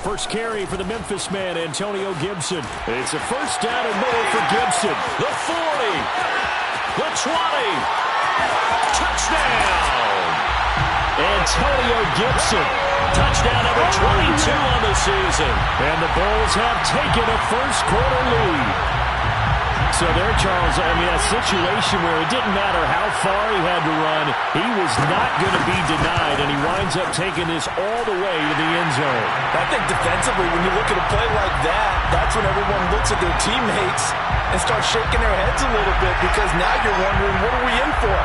First carry for the Memphis man, Antonio Gibson. It's a first down and more for Gibson. The 40. The 20. Touchdown. Antonio Gibson. Touchdown number 22 on the season. And the Bulls have taken a first quarter lead. So there, Charles, I mean, a situation where it didn't matter how far he had to run, he was not going to be denied, and he winds up taking this all the way to the end zone. I think defensively, when you look at a play like that, that's when everyone looks at their teammates and starts shaking their heads a little bit, because now you're wondering, what are we in for?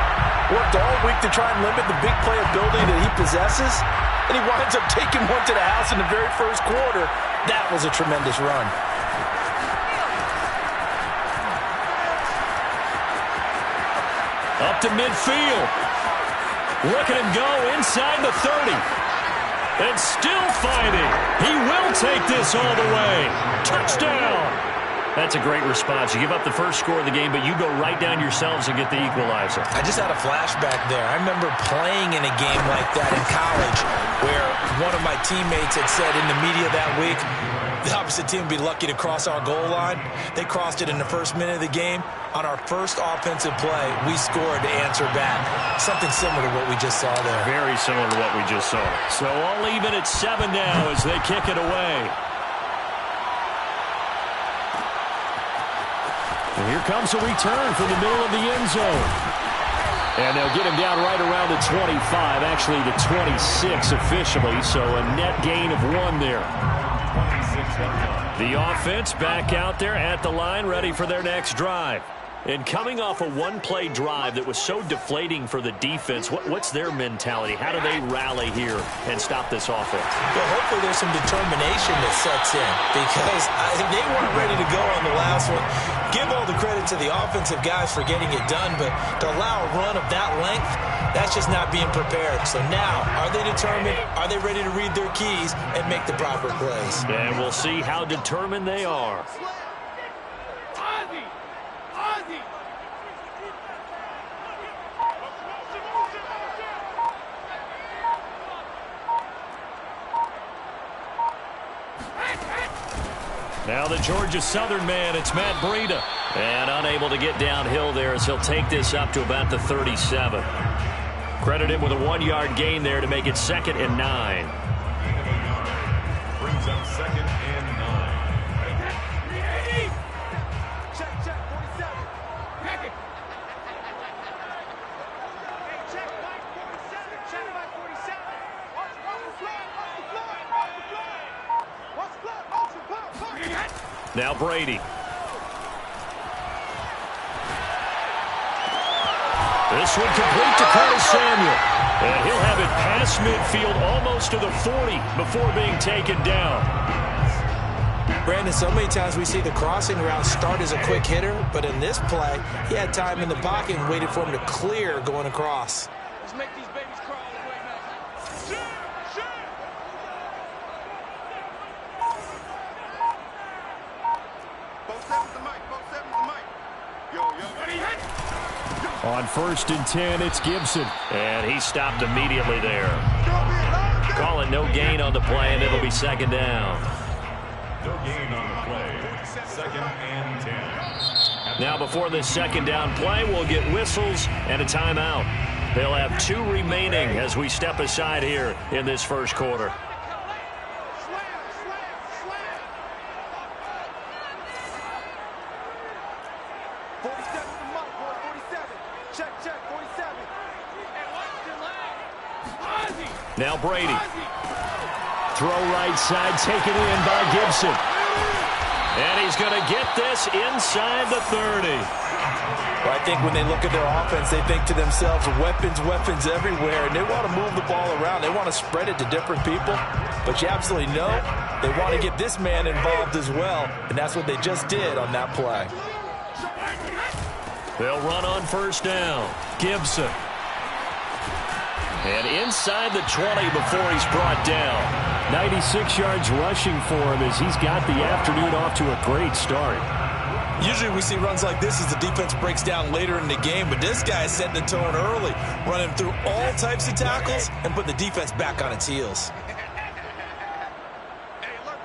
Worked all week to try and limit the big play ability that he possesses, and he winds up taking one to the house in the very first quarter. That was a tremendous run. Up to midfield. Look at him go inside the 30. And still fighting. He will take this all the way. Touchdown. That's a great response. You give up the first score of the game, but you go right down yourselves and get the equalizer. I just had a flashback there. I remember playing in a game like that in college where one of my teammates had said in the media that week, the opposite team would be lucky to cross our goal line. They crossed it in the first minute of the game. On our first offensive play, we scored to answer back. Something similar to what we just saw there. Very similar to what we just saw. So all even at 7 now as they kick it away. And here comes a return from the middle of the end zone. And they'll get him down right around the 25, actually the 26 officially, so a net gain of 1 there. The offense back out there at the line, ready for their next drive. And coming off a one-play drive that was so deflating for the defense, what's their mentality? How do they rally here and stop this offense? Well, hopefully there's some determination that sets in, because they weren't ready to go on the last one. Give all the credit to the offensive guys for getting it done, but to allow a run of that length, that's just not being prepared. So now, are they determined? Are they ready to read their keys and make the proper plays? And we'll see how determined they are. Now the Georgia Southern man, it's Matt Breida. And unable to get downhill there as he'll take this up to about the 37. Credit him with a 1-yard gain there to make it 2nd and 9. Brings up 2nd and 9. Check, 47. Pack it. Hey, check, Mike 47. Check, Mike 47. Watch the flag, watch the flag, watch the flag. Watch the flag, watch the flag. Now Brady. This one complete to Curtis Samuel. And he'll have it past midfield almost to the 40 before being taken down. Brandon, so many times we see the crossing route start as a quick hitter, but in this play, he had time in the pocket and waited for him to clear going across. Let's make these babies crawl away now. Shoot! On 1st and 10, it's Gibson. And he stopped immediately there. Call it no gain on the play, and it'll be 2nd down. No gain on the play. 2nd and 10. Now before this 2nd down play, we'll get whistles and a timeout. They'll have 2 remaining as we step aside here in this first quarter. Now Brady. Throw right side, taken in by Gibson. And he's going to get this inside the 30. Well, I think when they look at their offense, they think to themselves, weapons, weapons everywhere, and they want to move the ball around. They want to spread it to different people. But you absolutely know they want to get this man involved as well, and that's what they just did on that play. They'll run on 1st down. Gibson. And inside the 20 before he's brought down. 96 yards rushing for him as he's got the afternoon off to a great start. Usually we see runs like this as the defense breaks down later in the game, but this guy is setting the tone early, running through all types of tackles and putting the defense back on its heels. Hey, look,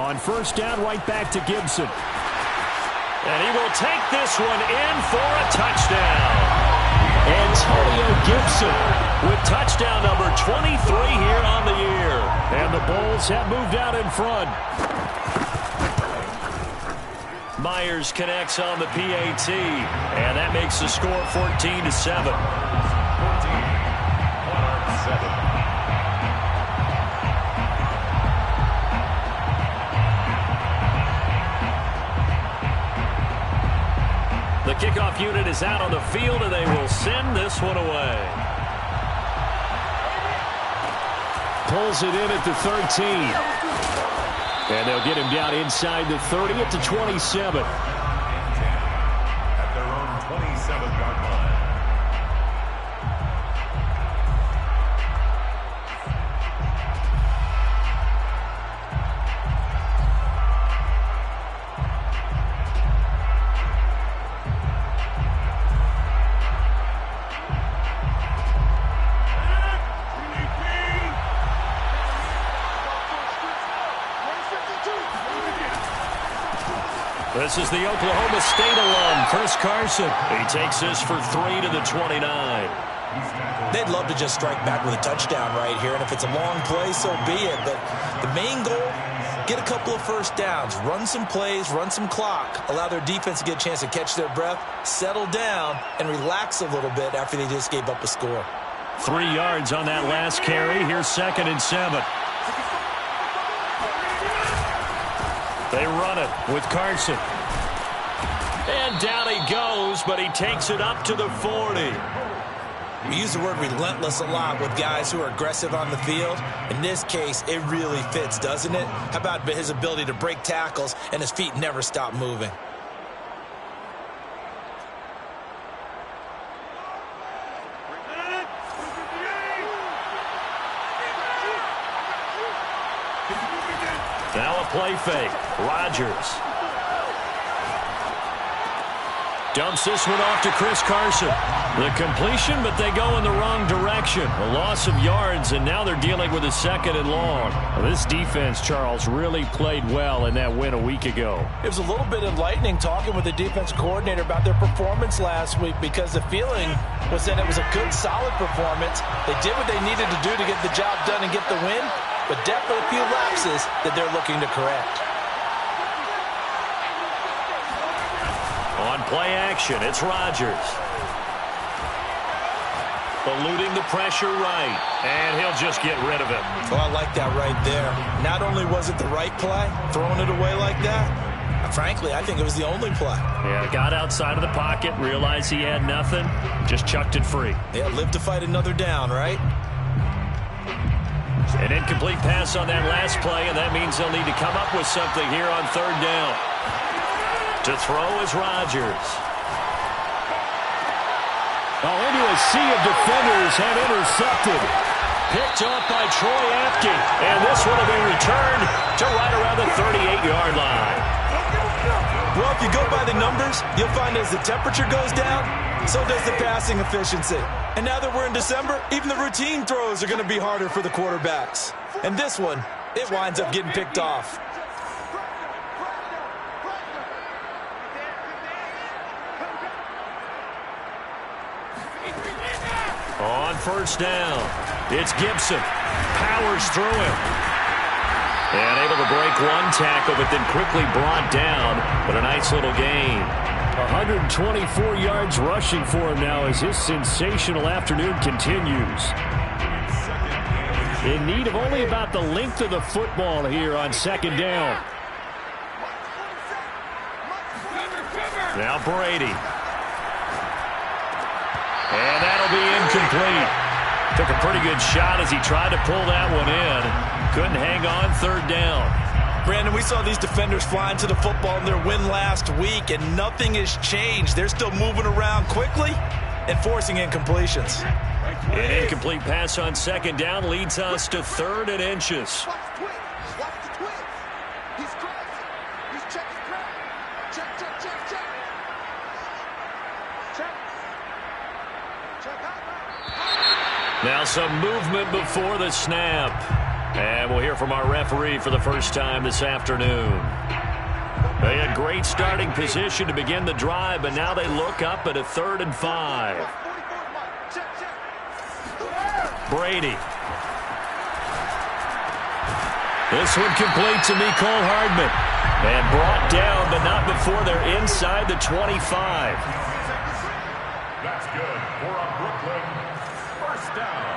On first down, right back to Gibson. And he will take this one in for a touchdown. Antonio Gibson with touchdown number 23 here on the year. And the Bulls have moved out in front. Myers connects on the PAT. And that makes the score 14-7. 14-7. The kickoff unit is out on the field, and they will send this one away. Pulls it in at the 13. And they'll get him down inside the 30 at the 27. At their own 27-yard line. This is the Oklahoma State alum, Chris Carson. He takes this for 3 to the 29. They'd love to just strike back with a touchdown right here, and if it's a long play, so be it. But the main goal, get a couple of first downs, run some plays, run some clock, allow their defense to get a chance to catch their breath, settle down, and relax a little bit after they just gave up a score. 3 yards on that last carry. Here's 2nd and 7. They run it with Carson. And down he goes, but he takes it up to the 40. We use the word relentless a lot with guys who are aggressive on the field. In this case, it really fits, doesn't it? How about his ability to break tackles and his feet never stop moving? Now a play fake. Rodgers dumps this one off to Chris Carson. The completion, but they go in the wrong direction. A loss of yards, and now they're dealing with a 2nd and long. Well, this defense, Charles, really played well in that win a week ago. It was a little bit enlightening talking with the defense coordinator about their performance last week, because the feeling was that it was a good, solid performance. They did what they needed to do to get the job done and get the win, but definitely a few lapses that they're looking to correct. On play action, it's Rodgers. Eluding the pressure right, and he'll just get rid of it. Oh, I like that right there. Not only was it the right play, throwing it away like that, frankly, I think it was the only play. Yeah, got outside of the pocket, realized he had nothing, just chucked it free. Yeah, live to fight another down, right? An incomplete pass on that last play, and that means they'll need to come up with something here on 3rd down. To throw is Rodgers. Oh, into a sea of defenders and intercepted. Picked off by Troy Apke. And this one will be returned to right around the 38-yard line. Well, if you go by the numbers, you'll find as the temperature goes down, so does the passing efficiency. And now that we're in December, even the routine throws are going to be harder for the quarterbacks. And this one, it winds up getting picked off. On first down, it's Gibson. Powers through him. And able to break one tackle, but then quickly brought down. But a nice little gain. 124 yards rushing for him now as his sensational afternoon continues. In need of only about the length of the football here on 2nd down. Now Brady. And that'll be incomplete. Took a pretty good shot as he tried to pull that one in. Couldn't hang on 3rd down. Brandon, we saw these defenders flying to the football in their win last week, and nothing has changed. They're still moving around quickly and forcing incompletions. An incomplete pass on 2nd down leads us to 3rd and inches. Watch the twins. He's crossing. He's checking crack. Check. Now some movement before the snap. And we'll hear from our referee for the first time this afternoon. They had great starting position to begin the drive, but now they look up at a 3rd and 5. Brady. This one complete to Mecole Hardman. And brought down, but not before they're inside the 25. That's good for a Brooklyn first down.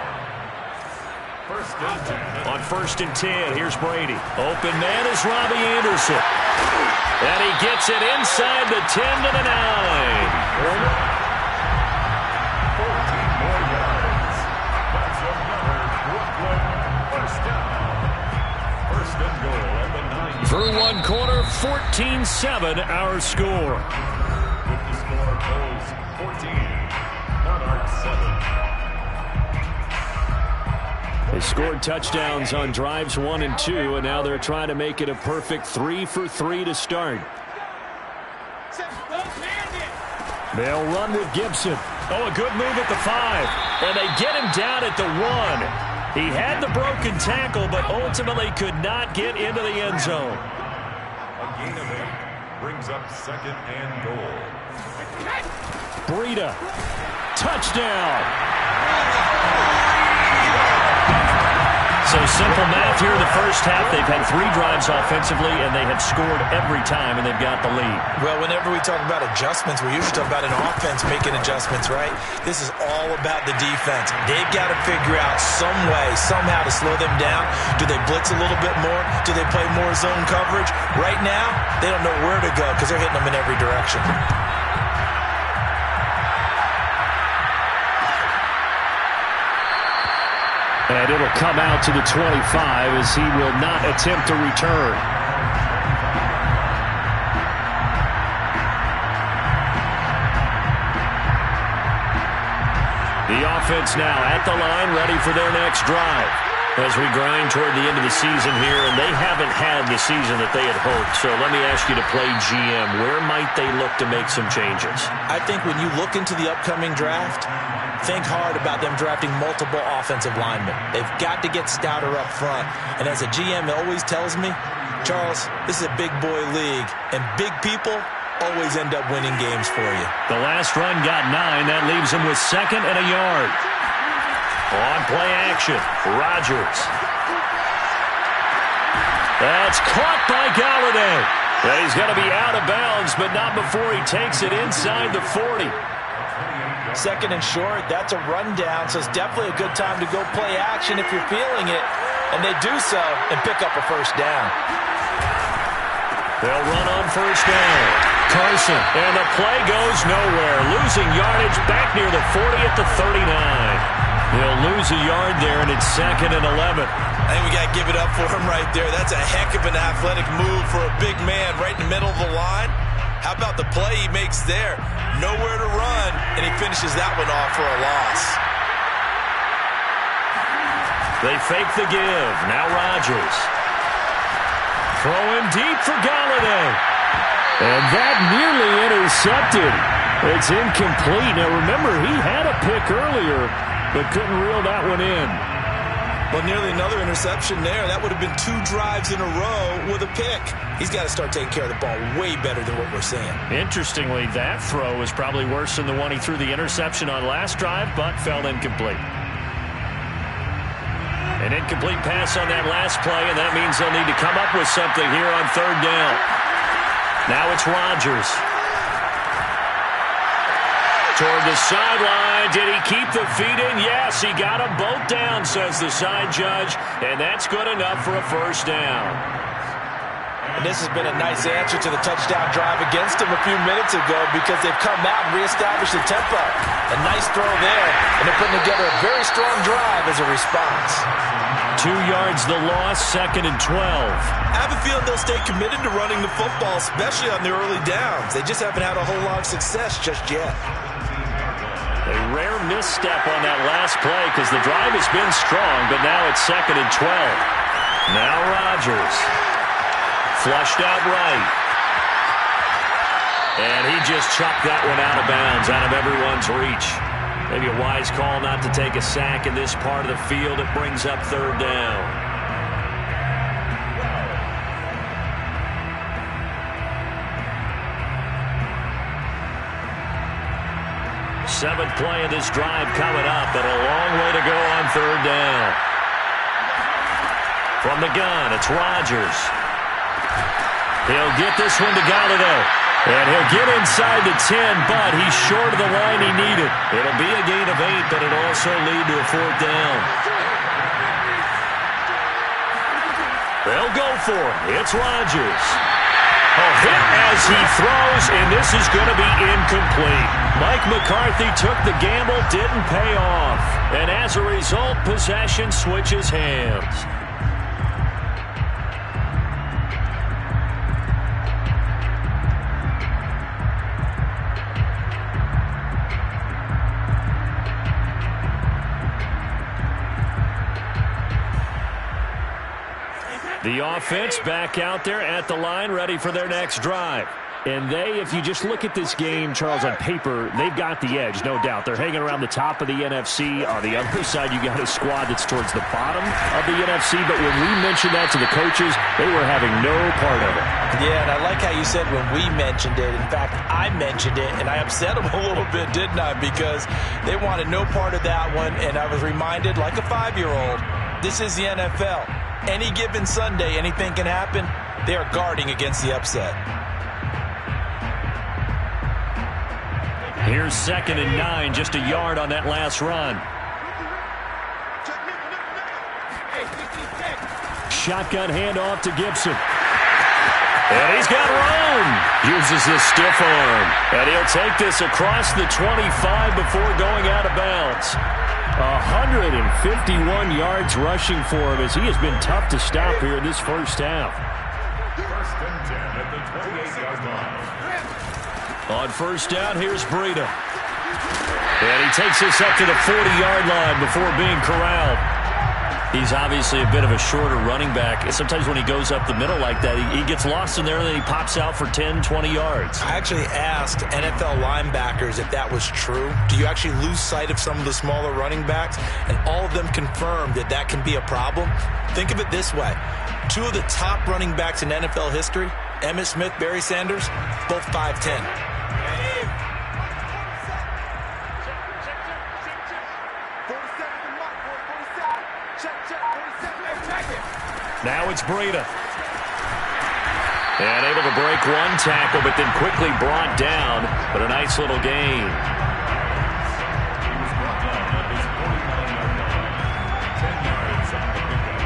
First and 10. On 1st and 10, here's Brady. Open man is Robbie Anderson. And he gets it inside the 10 to the 9. 14 more yards. That's another Brooklyn first down. First and goal at the 9. Through one quarter, 14-7 our score. With the score goes 14. Monarchs 7. They scored touchdowns on drives 1 and 2, and now they're trying to make it a perfect 3 for 3 to start. They'll run with Gibson. Oh, a good move at the 5. And they get him down at the 1. He had the broken tackle, but ultimately could not get into the end zone. A gain of 8 brings up 2nd and goal. Breida. Touchdown. So simple math here in the first half. They've had 3 drives offensively, and they have scored every time, and they've got the lead. Well, whenever we talk about adjustments, we usually talk about an offense making adjustments, right? This is all about the defense. They've got to figure out some way, somehow to slow them down. Do they blitz a little bit more? Do they play more zone coverage? Right now, they don't know where to go because they're hitting them in every direction. And it'll come out to the 25 as he will not attempt to return. The offense now at the line, ready for their next drive. As we grind toward the end of the season here, and they haven't had the season that they had hoped. So let me ask you to play GM. Where might they look to make some changes? I think when you look into the upcoming draft, think hard about them drafting multiple offensive linemen. They've got to get stouter up front. And as a GM always tells me, Charles, this is a big boy league, and big people always end up winning games for you. The last run got 9. That leaves them with 2nd and a yard. On play action, Rodgers. That's caught by Galladay. And he's going to be out of bounds, but not before he takes it inside the 40. 2nd and short, that's a rundown, so it's definitely a good time to go play action if you're feeling it. And they do so and pick up a first down. They'll run on first down. Carson, and the play goes nowhere. Losing yardage back near the 40 at the 39. They'll lose a yard there, and it's 2nd and 11. I think we got to give it up for him right there. That's a heck of an athletic move for a big man right in the middle of the line. How about the play he makes there? Nowhere to run, and he finishes that one off for a loss. They fake the give. Now Rodgers. Throwing deep for Galladay. And that nearly intercepted. It's incomplete. Now remember, he had a pick earlier, but couldn't reel that one in. Well, nearly another interception there. That would have been 2 drives in a row with a pick. He's got to start taking care of the ball way better than what we're seeing. Interestingly, that throw was probably worse than the one he threw the interception on last drive, but fell incomplete. An incomplete pass on that last play, and that means they'll need to come up with something here on 3rd down. Now it's Rodgers. Toward the sideline. Did he keep the feet in? Yes, he got them both down, says the side judge, and that's good enough for a first down. And this has been a nice answer to the touchdown drive against them a few minutes ago because they've come out and reestablished the tempo. A nice throw there, and they're putting together a very strong drive as a response. 2 yards the loss, 2nd and 12. I have a feeling they'll stay committed to running the football, especially on the early downs. They just haven't had a whole lot of success just yet. A rare misstep on that last play because the drive has been strong, but now it's 2nd and 12. Now Rodgers. Flushed out right. And he just chucked that one out of bounds, out of everyone's reach. Maybe a wise call not to take a sack in this part of the field. It brings up 3rd down. 7th play of this drive coming up, but a long way to go on 3rd down. From the gun, it's Rodgers. He'll get this one to Galladay. And he'll get inside the 10, but he's short of the line he needed. It'll be a gain of 8, but it'll also lead to a 4th down. They'll go for it. It's Rodgers. A hit as he throws, and this is going to be incomplete. Mike McCarthy took the gamble, didn't pay off. And as a result, possession switches hands. The offense back out there at the line, ready for their next drive. And if you just look at this game, Charles, on paper, they've got the edge, no doubt. They're hanging around the top of the NFC. On the other side, you got a squad that's towards the bottom of the NFC. But when we mentioned that to the coaches, they were having no part of it. Yeah, and I like how you said when we mentioned it. In fact, I mentioned it, and I upset them a little bit, didn't I? Because they wanted no part of that one, and I was reminded, like a 5-year-old, this is the NFL. Any given Sunday, anything can happen. They are guarding against the upset. Here's 2nd and 9, just a yard on that last run. Shotgun handoff to Gibson. And he's got room. Uses his stiff arm. And he'll take this across the 25 before going out of bounds. 151 yards rushing for him as he has been tough to stop here in this first half. 1st and 10 at the 28-yard line. On 1st down, here's Breida. And he takes this up to the 40-yard line before being corralled. He's obviously a bit of a shorter running back. Sometimes when he goes up the middle like that, he gets lost in there and then he pops out for 10, 20 yards. I actually asked NFL linebackers if that was true. Do you actually lose sight of some of the smaller running backs? And all of them confirmed that that can be a problem. Think of it this way. 2 of the top running backs in NFL history, Emmitt Smith, Barry Sanders, both 5'10". Now it's Breida. And able to break one tackle, but then quickly brought down. But a nice little gain. He was brought down at his 49-yard line. 10 yards on the pickup.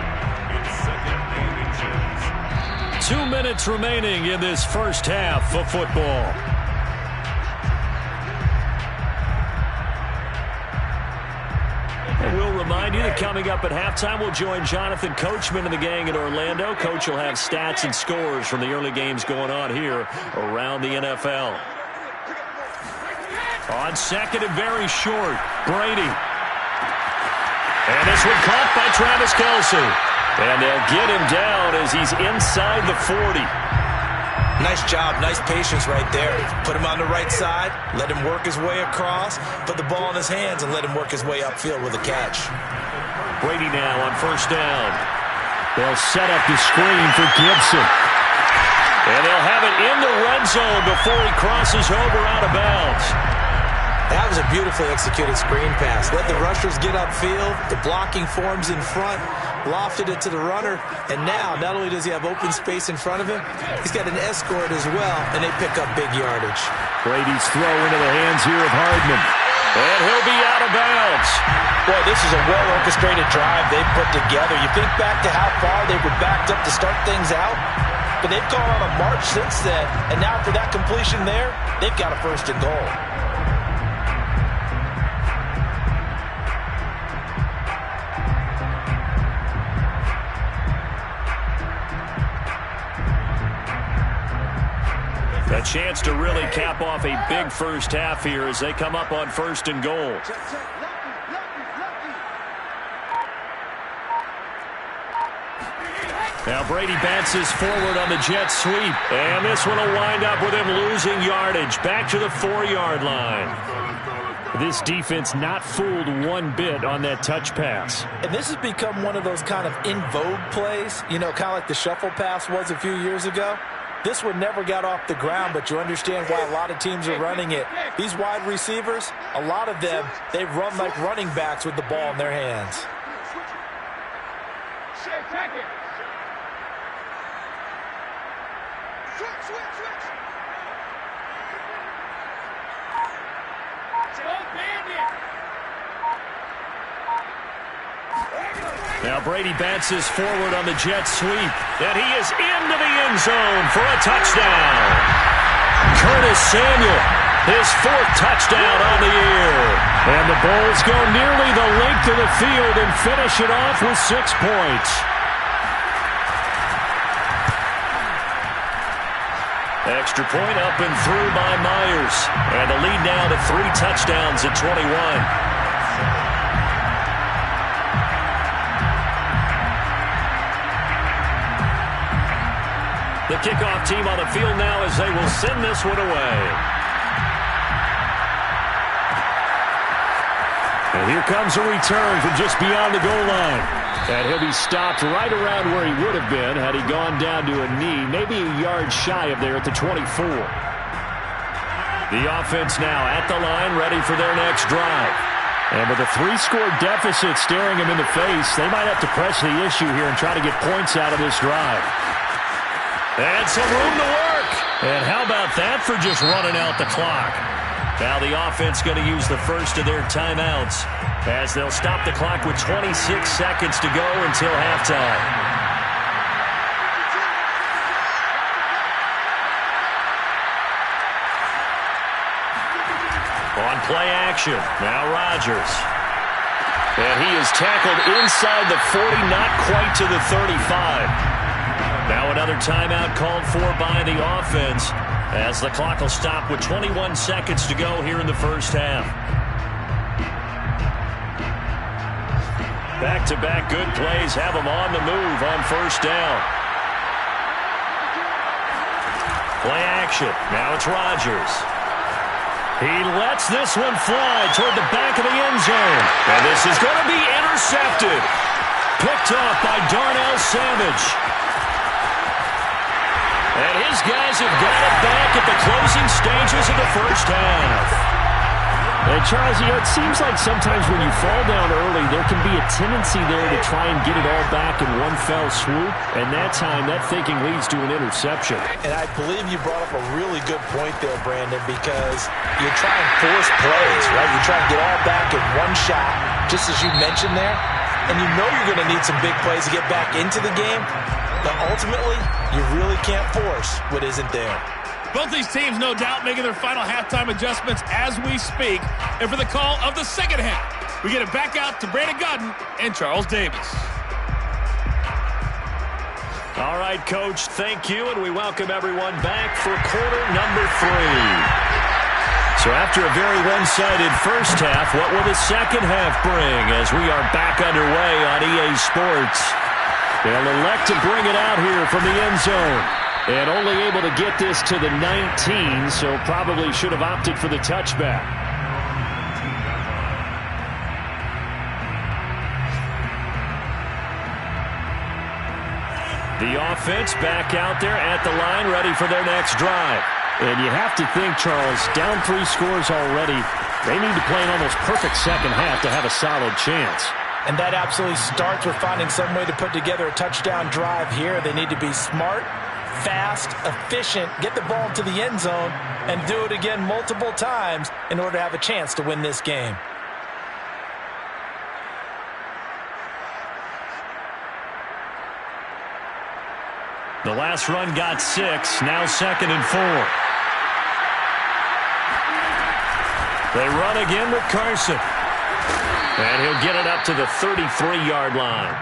It's 2nd and inches. 2 minutes remaining in this first half of football. And we'll remind you that coming up at halftime, we'll join Jonathan Coachman and the gang in Orlando. Coach will have stats and scores from the early games going on here around the NFL. On 2nd and very short, Brady. And this one caught by Travis Kelce. And they'll get him down as he's inside the 40. Nice job, nice patience right there. Put him on the right side, let him work his way across, put the ball in his hands, and let him work his way upfield with a catch. Brady now on 1st down. They'll set up the screen for Gibson. And they'll have it in the red zone before he crosses over out of bounds. That was a beautifully executed screen pass. Let the rushers get upfield. The blocking forms in front. Lofted it to the runner. And now, not only does he have open space in front of him, he's got an escort as well, and they pick up big yardage. Brady's throw into the hands here of Hardman. And he'll be out of bounds. Boy, this is a well-orchestrated drive they put together. You think back to how far they were backed up to start things out, but they've gone on a march since then. And now for that completion there, they've got a 1st and goal. A chance to really cap off a big first half here as they come up on 1st and goal. Now Brady bounces forward on the jet sweep. And this one will wind up with him losing yardage. Back to the 4-yard line. This defense not fooled one bit on that touch pass. And this has become one of those kind of in vogue plays, you know, kind of like the shuffle pass was a few years ago. This one never got off the ground, but you understand why a lot of teams are running it. These wide receivers, a lot of them, they run like running backs with the ball in their hands. Now Brady bounces forward on the jet sweep, and he is into the end zone for a touchdown. Curtis Samuel, his 4th touchdown on the year. And the Bulls go nearly the length of the field and finish it off with 6 points. Extra point up and through by Myers. And the lead now to 3 touchdowns at 21. The kickoff team on the field now as they will send this one away. And here comes a return from just beyond the goal line. And he'll be stopped right around where he would have been had he gone down to a knee, maybe a yard shy of there at the 24. The offense now at the line, ready for their next drive. And with a 3-score deficit staring him in the face, they might have to press the issue here and try to get points out of this drive. And some room to work. And how about that for just running out the clock? Now the offense going to use the first of their timeouts as they'll stop the clock with 26 seconds to go until halftime. On play action, now Rodgers. And he is tackled inside the 40, not quite to the 35. Now another timeout called for by the offense as the clock will stop with 21 seconds to go here in the first half. Back-to-back good plays have them on the move on first down. Play action. Now it's Rodgers. He lets this one fly toward the back of the end zone. And this is going to be intercepted. Picked off by Darnell Savage. And his guys have got it back at the closing stages of the first half. And Charles, it seems like sometimes when you fall down early, there can be a tendency there to try and get it all back in one fell swoop. And that time, that thinking leads to an interception. And I believe you brought up a really good point there, Brandon, because you're trying to force plays, right? You're trying to get all back in one shot, just as you mentioned there. And you know you're going to need some big plays to get back into the game. But ultimately, you really can't force what isn't there. Both these teams, no doubt, making their final halftime adjustments as we speak. And for the call of the second half, we get it back out to Brandon Godden and Charles Davis. All right, Coach, thank you, and we welcome everyone back for quarter number 3. So after a very one-sided first half, what will the second half bring as we are back underway on EA Sports? They'll elect to bring it out here from the end zone. And only able to get this to the 19, so probably should have opted for the touchback. The offense back out there at the line, ready for their next drive. And you have to think, Charles, down 3 scores already, they need to play an almost perfect second half to have a solid chance. And that absolutely starts with finding some way to put together a touchdown drive here. They need to be smart, fast, efficient, get the ball to the end zone, and do it again multiple times in order to have a chance to win this game. The last run got 6, now 2nd and 4. They run again with Carson. And he'll get it up to the 33-yard line.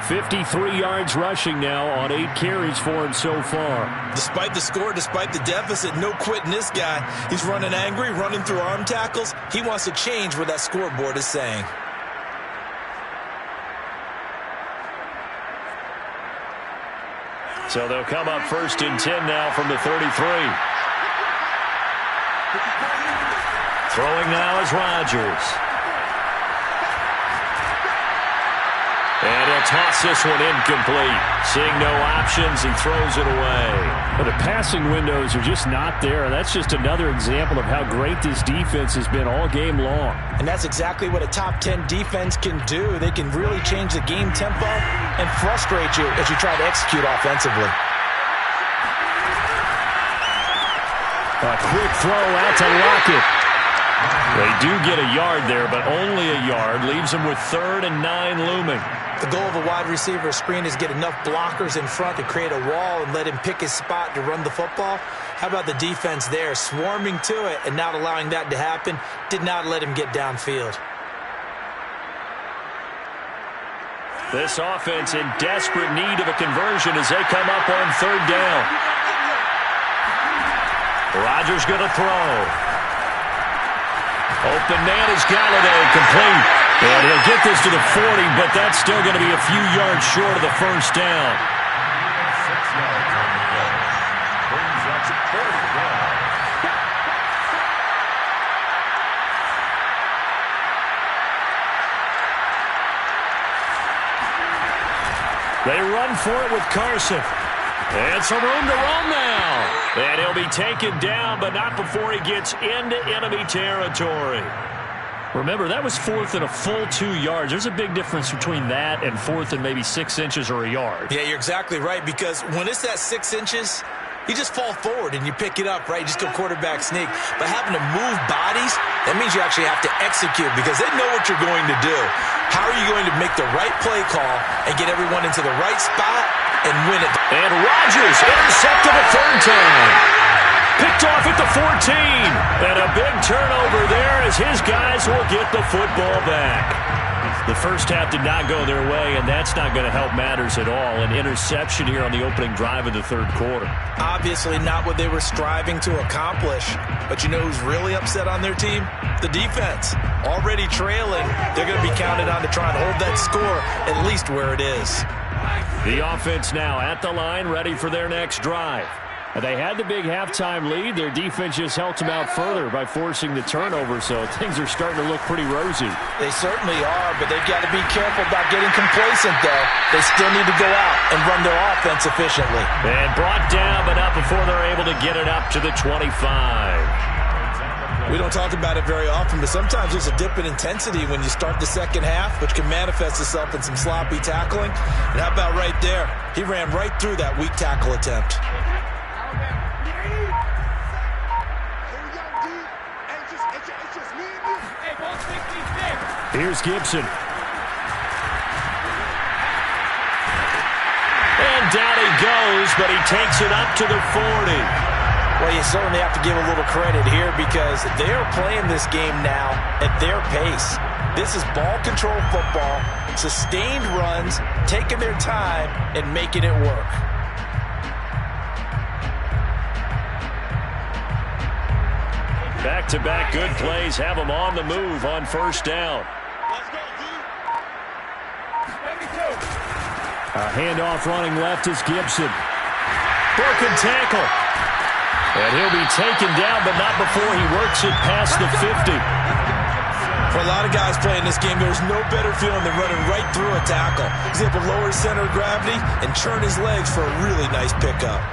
53 yards rushing now on 8 carries for him so far. Despite the score, despite the deficit, no quitting this guy. He's running angry, running through arm tackles. He wants to change what that scoreboard is saying. So they'll come up 1st and 10 now from the 33. Throwing now is Rodgers. And he'll they'll toss this one incomplete. Seeing no options, he throws it away. But the passing windows are just not there. That's just another example of how great this defense has been all game long. And that's exactly what a top 10 defense can do. They can really change the game tempo and frustrate you as you try to execute offensively. A quick throw out to Lockett. They do get a yard there, but only a yard. Leaves them with 3rd and 9 looming. The goal of a wide receiver screen is get enough blockers in front to create a wall and let him pick his spot to run the football. How about the defense there, swarming to it and not allowing that to happen? Did not let him get downfield. This offense in desperate need of a conversion as they come up on 3rd down. Rodgers going to throw. Open man is Galladay, complete. And he'll get this to the 40, but that's still going to be a few yards short of the first down. 6 yards on the play. Brings up 3rd down. They run for it with Carson. And some room to run now. And he'll be taken down, but not before he gets into enemy territory. Remember, that was 4th and a full 2 yards. There's a big difference between that and 4th and maybe 6 inches or a yard. Yeah, you're exactly right, because when it's that 6 inches, you just fall forward and you pick it up, right? You just go quarterback sneak. But having to move bodies, that means you actually have to execute because they know what you're going to do. How are you going to make the right play call and get everyone into the right spot and win it? And Rodgers intercepted a 3rd time. Picked off at the 14. And a big turnover there as his guys will get the football back. The first half did not go their way, and that's not going to help matters at all. An interception here on the opening drive of the 3rd quarter. Obviously not what they were striving to accomplish. But you know who's really upset on their team? The defense. Already trailing. They're going to be counted on to try and hold that score at least where it is. The offense now at the line, ready for their next drive. They had the big halftime lead. Their defense just helped them out further by forcing the turnover, so things are starting to look pretty rosy. They certainly are, but they've got to be careful about getting complacent, though. They still need to go out and run their offense efficiently. And brought down, but not before they're able to get it up to the 25. We don't talk about it very often, but sometimes there's a dip in intensity when you start the second half, which can manifest itself in some sloppy tackling. And how about right there? He ran right through that weak tackle attempt. Here's Gibson. And down he goes, but he takes it up to the 40. Well, you certainly have to give a little credit here because they're playing this game now at their pace. This is ball control football, sustained runs, taking their time, and making it work. Back-to-back good plays have them on the move on 1st down. A handoff running left is Gibson. Broken tackle. And he'll be taken down, but not before he works it past the 50. For a lot of guys playing this game, there's no better feeling than running right through a tackle. He's able to lower his center of gravity and turn his legs for a really nice pickup.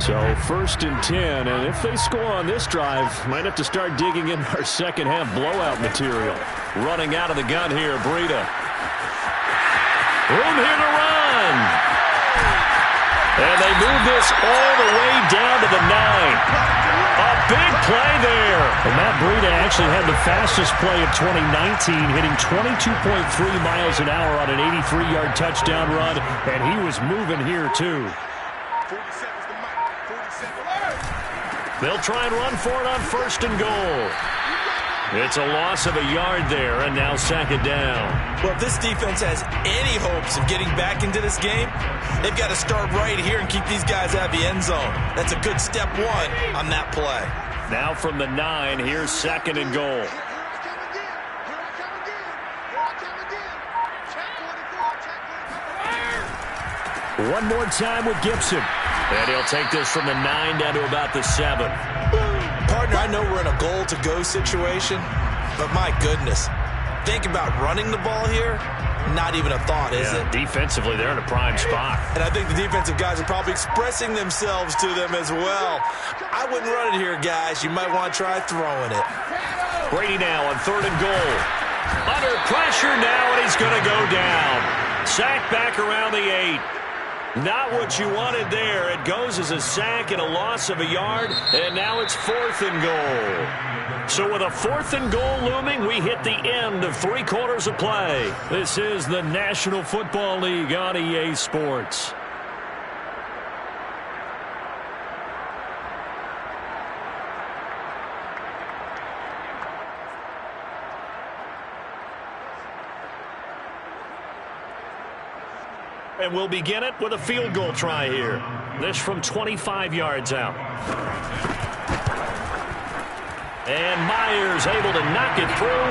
So 1st and 10, and if they score on this drive, might have to start digging in our second half blowout material. Running out of the gun here, Breida. Room here to run. And they move this all the way down to the 9. A big play there. And Matt Breida actually had the fastest play of 2019, hitting 22.3 miles an hour on an 83-yard touchdown run, and he was moving here too. They'll try and run for it on 1st and goal. It's a loss of a yard there, and now 2nd down. Well, if this defense has any hopes of getting back into this game, they've got to start right here and keep these guys out of the end zone. That's a good step 1 on that play. Now from the 9, here's 2nd and goal. One more time with Gibson. And he'll take this from the 9 down to about the 7. Partner, I know we're in a goal-to-go situation, But my goodness, think about running the ball here. Not even a thought, is it? Defensively, they're in a prime spot. And I think the defensive guys are probably expressing themselves to them as well. I wouldn't run it here, guys. You might want to try throwing it. Brady now on 3rd and goal. Under pressure now, and he's going to go down. Sack back around the 8. Not what you wanted there. It goes as a sack and a loss of a yard, and now it's 4th and goal. So with a 4th and goal looming, we hit the end of 3 quarters of play. This is the National Football League on EA Sports. And we'll begin it with a field goal try here. This from 25 yards out. And Myers able to knock it through.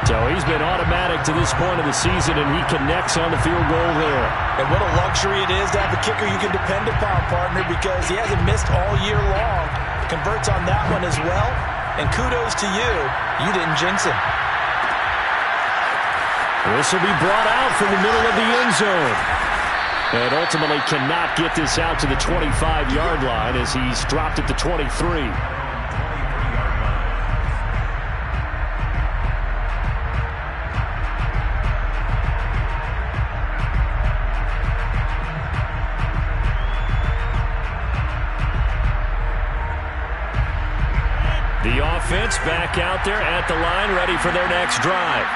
So he's been automatic to this point of the season, and he connects on the field goal there. And what a luxury it is to have a kicker you can depend upon, partner, because he hasn't missed all year long. Converts on that one as well. And kudos to you. You didn't jinx him. This will be brought out from the middle of the end zone. And ultimately cannot get this out to the 25-yard line as he's dropped at the 23. The offense back out there at the line, ready for their next drive.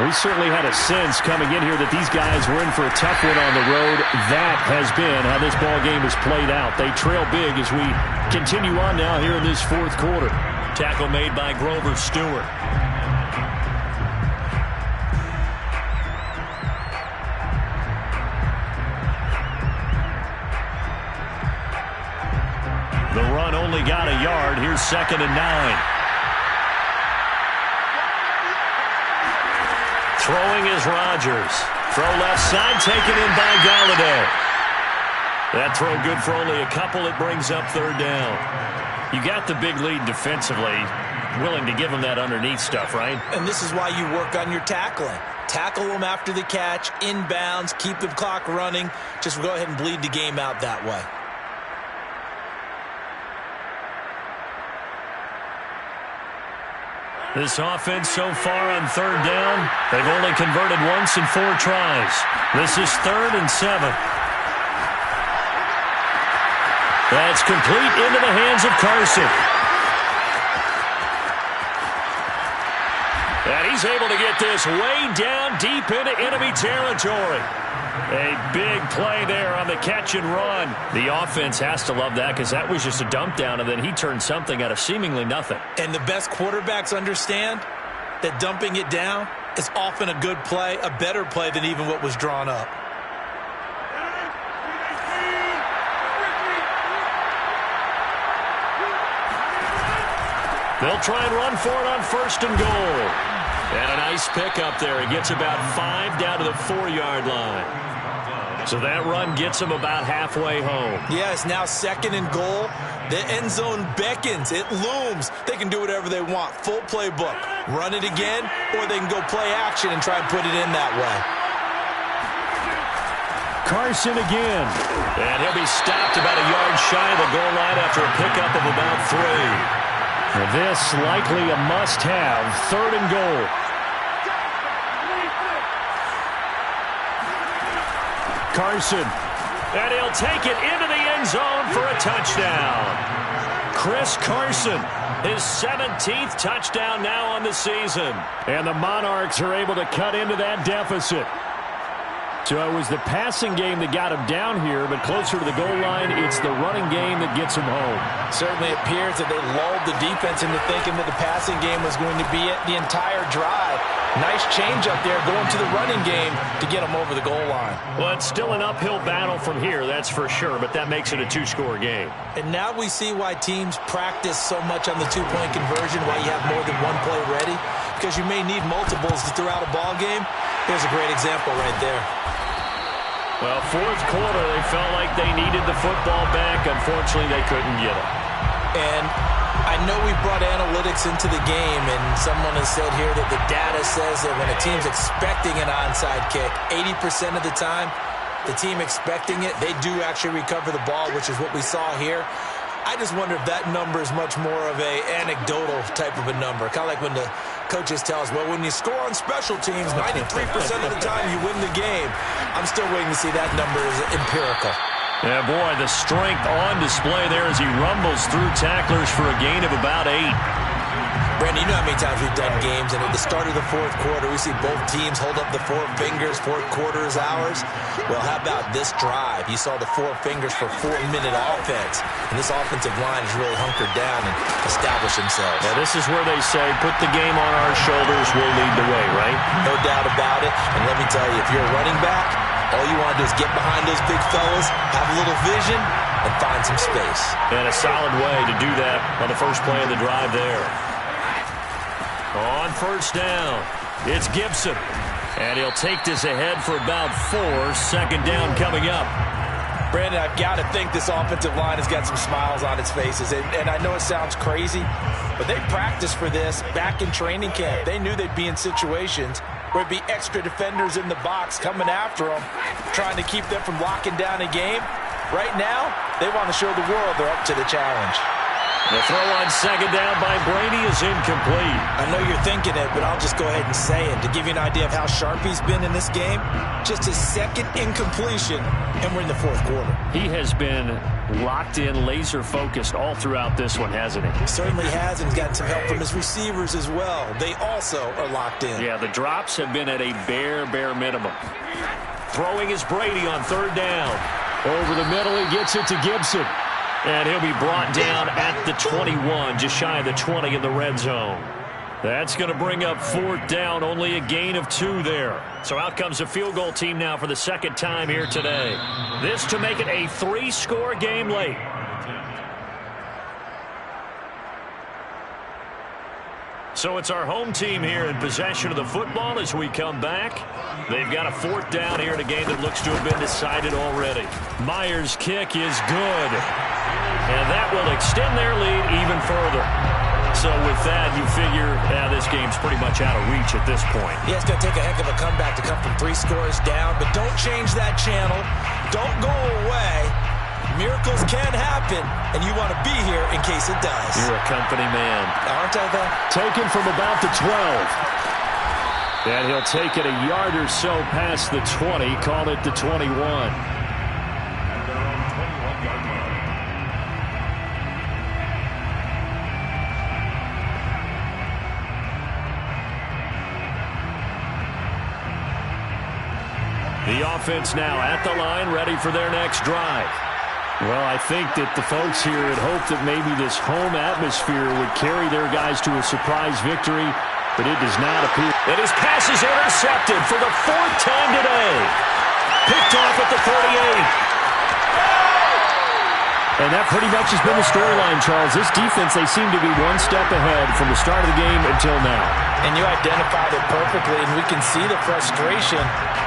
We certainly had a sense coming in here that these guys were in for a tough one on the road. That has been how this ball game has played out. They trail big as we continue on now here in this 4th quarter. Tackle made by Grover Stewart. The run only got a yard. Here's 2nd and 9. Throwing is Rodgers. Throw left side, taken in by Galladay. That throw good for only a couple. It brings up 3rd down. You got the big lead defensively. Willing to give them that underneath stuff, right? And this is why you work on your tackling. Tackle them after the catch, inbounds, keep the clock running. Just go ahead and bleed the game out that way. This offense so far on 3rd down, they've only converted once in 4 tries. This is 3rd and 7. That's complete into the hands of Carson. And he's able to get this way down deep into enemy territory. A big play there on the catch and run. The offense has to love that because that was just a dump down, and then he turned something out of seemingly nothing. And the best quarterbacks understand that dumping it down is often a good play, a better play than even what was drawn up. They'll try and run for it on 1st and goal. And a nice pickup there. It gets about 5 down to the 4-yard line. So that run gets them about halfway home. Yes, now 2nd and goal. The end zone beckons. It looms. They can do whatever they want. Full playbook. Run it again, or they can go play action and try and put it in that way. Carson again. And he'll be stopped about a yard shy of the goal line after a pickup of about 3. And this likely a must-have. 3rd and goal. Carson, and he'll take it into the end zone for a touchdown. Chris Carson, his 17th touchdown now on the season. And the Monarchs are able to cut into that deficit. So it was the passing game that got him down here, but closer to the goal line, it's the running game that gets him home. Certainly appears that they lulled the defense into thinking that the passing game was going to be it the entire drive. Nice change up there going to the running game to get them over the goal line. Well, it's still an uphill battle from here, that's for sure, but that makes it a 2-score game. And now we see why teams practice so much on the 2-point conversion, why you have more than one play ready, because you may need multiples throughout a ball game. Here's a great example right there. Well, 4th quarter, they felt like they needed the football back. Unfortunately, they couldn't get it. And I know we brought analytics into the game, and someone has said here that the data says that when a team's expecting an onside kick, 80% of the time, the team expecting it, they do actually recover the ball, which is what we saw here. I just wonder if that number is much more of a anecdotal type of a number. Kind of like when the coaches tell us, well, when you score on special teams, 93% of the time you win the game. I'm still waiting to see that number is empirical. Yeah, boy, the strength on display there as he rumbles through tacklers for a gain of about 8. Brandon, you know how many times we've done games, and at the start of the fourth quarter, we see both teams hold up the 4 fingers, fourth quarter is ours. Well, how about this drive? You saw the 4 fingers for 4-minute offense, and this offensive line has really hunkered down and established themselves. Yeah, this is where they say, put the game on our shoulders, we'll lead the way, right? No doubt about it, and let me tell you, if you're a running back, all you want to do is get behind those big fellas, have a little vision, and find some space. And a solid way to do that on the first play of the drive there. On first down, it's Gibson. And he'll take this ahead for about 4. Second down coming up. Brandon, I've got to think this offensive line has got some smiles on its faces. And I know it sounds crazy, but they practiced for this back in training camp. They knew they'd be in situations where it'd be extra defenders in the box coming after them, trying to keep them from locking down a game. Right now, they want to show the world they're up to the challenge. The throw on second down by Brady is incomplete. I know you're thinking it, but I'll just go ahead and say it. To give you an idea of how sharp he's been in this game, just his second incompletion, and we're in the fourth quarter. He has been locked in, laser-focused all throughout this one, hasn't he? Certainly has, and he's gotten some help from his receivers as well. They also are locked in. Yeah, the drops have been at a bare minimum. Throwing is Brady on third down. Over the middle, he gets it to Gibson. And he'll be brought down at the 21, just shy of the 20 in the red zone. That's going to bring up fourth down, only a gain of 2 there. So out comes a field goal team now for the second time here today. This to make it a 3-score game late. So it's our home team here in possession of the football as we come back. They've got a fourth down here in a game that looks to have been decided already. Myers' kick is good. And that will extend their lead even further. So with that, you figure this game's pretty much out of reach at this point. Yeah, it's going to take a heck of a comeback to come from 3 scores down, but don't change that channel. Don't go away. Miracles can happen, and you want to be here in case it does. You're a company man. Aren't I, though? Taken from about the 12. And he'll take it a yard or so past the 20, call it the 21. The offense now at the line, ready for their next drive. Well, I think that the folks here had hoped that maybe this home atmosphere would carry their guys to a surprise victory, but it does not appear. And his pass is intercepted for the 4th time today. Picked off at the 48. And that pretty much has been the storyline, Charles. This defense, they seem to be one step ahead from the start of the game until now. And you identified it perfectly, and we can see the frustration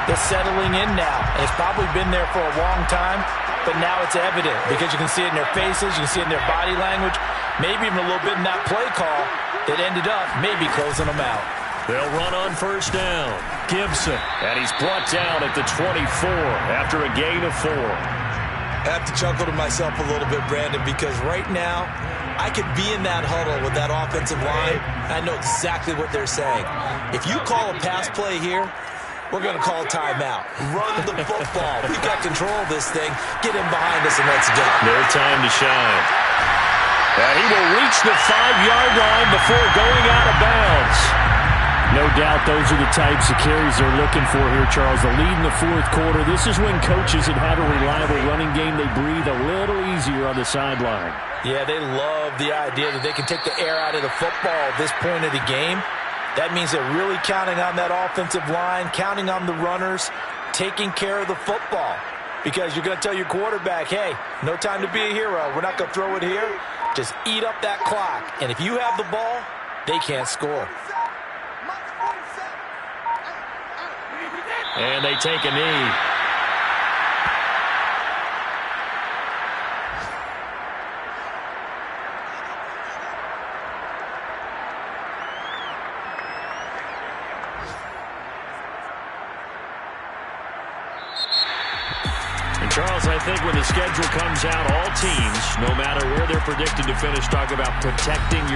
that's settling in now. And it's probably been there for a long time, but now it's evident because you can see it in their faces, you can see it in their body language, maybe even a little bit in that play call that ended up maybe closing them out. They'll run on first down. Gibson, and he's brought down at the 24 after a gain of 4. I have to chuckle to myself a little bit, Brandon, because right now I could be in that huddle with that offensive line. I know exactly what they're saying. If you call a pass play here, we're going to call a timeout. Run the football. We've got control of this thing. Get him behind us and let's go. No time to shine. And he will reach the 5-yard line before going out of bounds. No doubt those are the types of carries they're looking for here, Charles. The lead in the fourth quarter. This is when coaches that have a reliable running game, they breathe a little easier on the sideline. Yeah, they love the idea that they can take the air out of the football at this point of the game. That means they're really counting on that offensive line, counting on the runners, taking care of the football. Because you're going to tell your quarterback, hey, no time to be a hero. We're not going to throw it here. Just eat up that clock. And if you have the ball, they can't score. And they take a knee. Charles, I think when the schedule comes out, all teams, no matter where they're predicted to finish, talk about protecting your